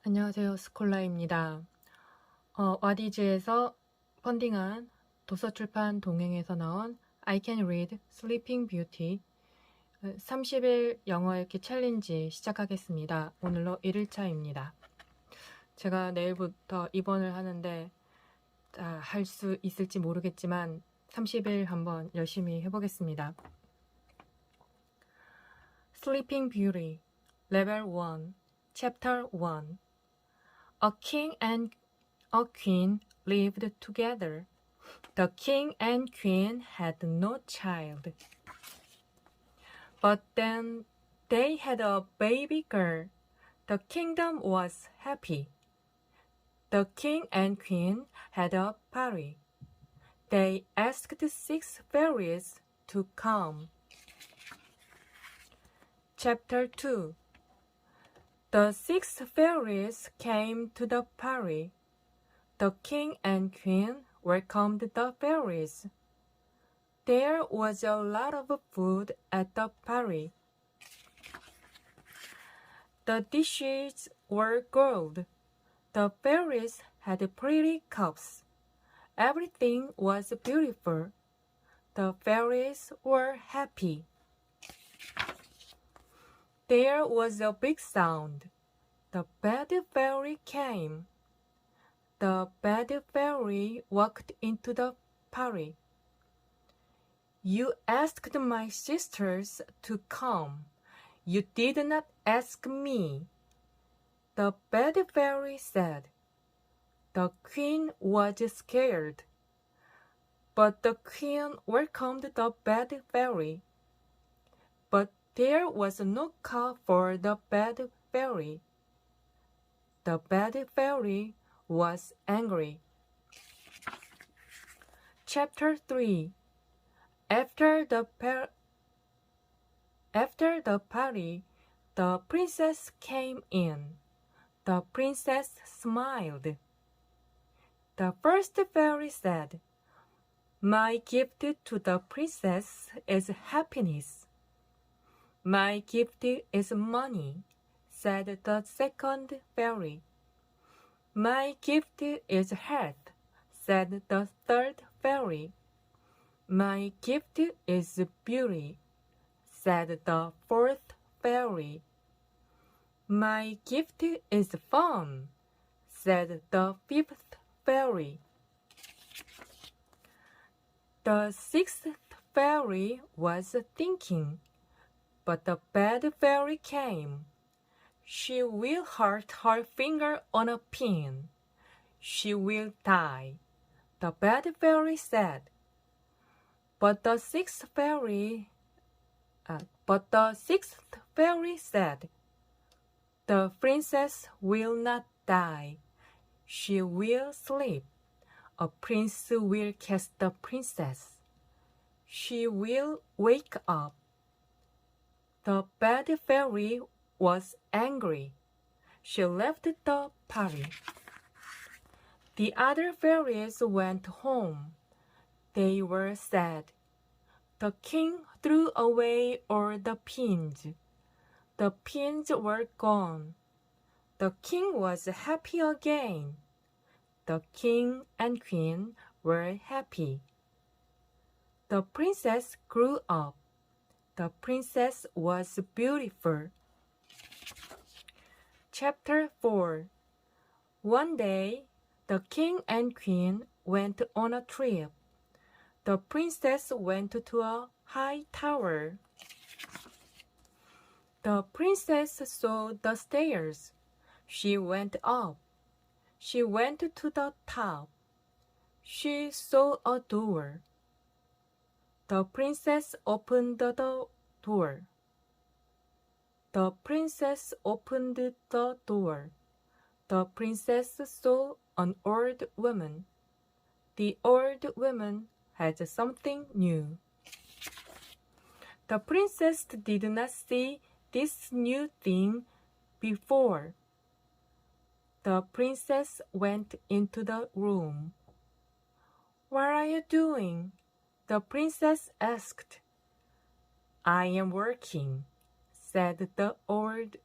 안녕하세요. 스콜라입니다. 와디즈에서 펀딩한 도서출판 동행에서 나온 I Can Read Sleeping Beauty 30일 영어 읽기 챌린지 시작하겠습니다. 오늘로 1일차입니다. 제가 내일부터 입원을 하는데 할 수 있을지 모르겠지만 30일 한번 열심히 해보겠습니다. Sleeping Beauty Level 1 Chapter 1 A king and a queen lived together. The king and queen had no child. But then they had a baby girl. The kingdom was happy. The king and queen had a party. They asked 6 fairies to come. Chapter 2 The 6 fairies came to the party. The king and queen welcomed the fairies. There was a lot of food at the party. The dishes were gold. The fairies had pretty cups. Everything was beautiful. The fairies were happy. There was a big sound. The bad fairy came. The bad fairy walked into the party. You asked my sisters to come. You did not ask me. The bad fairy said. The queen was scared. But the queen welcomed the bad fairy. But there was no call for the bad fairy. The bad fairy was angry. Chapter 3 After the party, the princess came in. The princess smiled. The first fairy said, My gift to the princess is happiness. My gift is money, said the second fairy. My gift is health, said the third fairy. My gift is beauty, said the fourth fairy. My gift is fun, said the fifth fairy. The sixth fairy was thinking, but the bad fairy came. She will hurt her finger on a pin. She will die, the bad fairy said. But the sixth fairy said, The princess will not die. She will sleep. A prince will catch the princess. She will wake up. The bad fairy was angry. She left the party. The other fairies went home. They were sad. The king threw away all the pins. The pins were gone. The king was happy again. The king and queen were happy. The princess grew up. The princess was beautiful. Chapter 4 One day, the king and queen went on a trip. The princess went to a high tower. The princess saw the stairs. She went up. She went to the top. She saw a door. The princess opened the door. The princess opened the door. The princess saw an old woman. The old woman had something new. The princess did not see this new thing before. The princess went into the room. What are you doing? The princess asked. I am working, said the old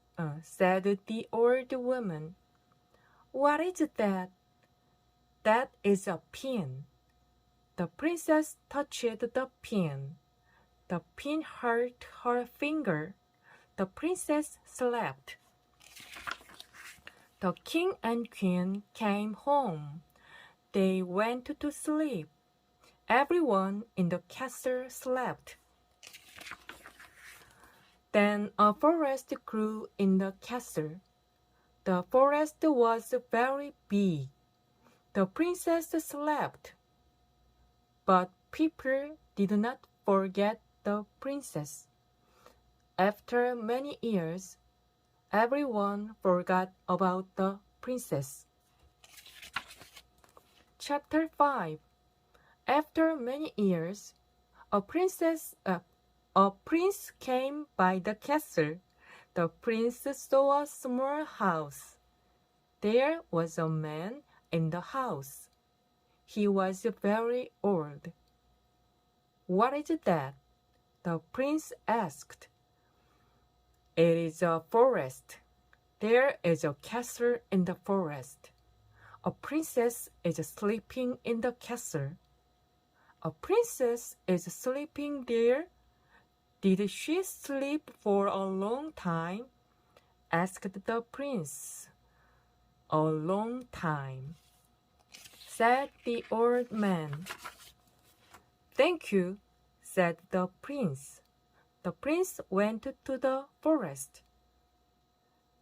woman. What is that? That is a pin. The princess touched the pin. The pin hurt her finger. The princess slept. The king and queen came home. They went to sleep. Everyone in the castle slept. Then a forest grew in the castle. The forest was very big. The princess slept. But people did not forget the princess. After many years, everyone forgot about the princess. Chapter 5. After many years, a prince came by the castle. The prince saw a small house. There was a man in the house. He was very old. What is that? The prince asked. It is a forest. There is a castle in the forest. A princess is sleeping in the castle. A princess is sleeping there? Did she sleep for a long time? Asked the prince. A long time, said the old man. Thank you, said the prince. The prince went to the forest.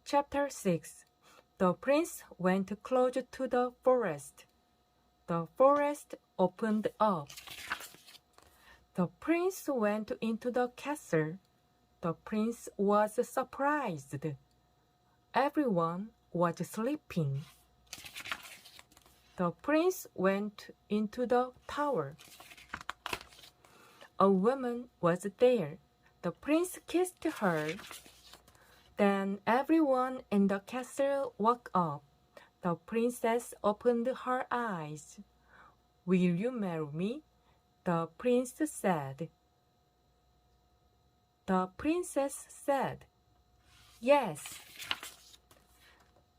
Chapter 6. The prince went close to the forest. The forest opened up. The prince went into the castle. The prince was surprised. Everyone was sleeping. The prince went into the tower. A woman was there. The prince kissed her. Then everyone in the castle woke up. The princess opened her eyes. Will you marry me? The prince said. The princess said, yes.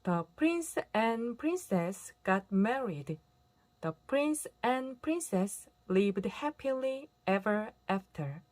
The prince and princess got married. The prince and princess lived happily ever after.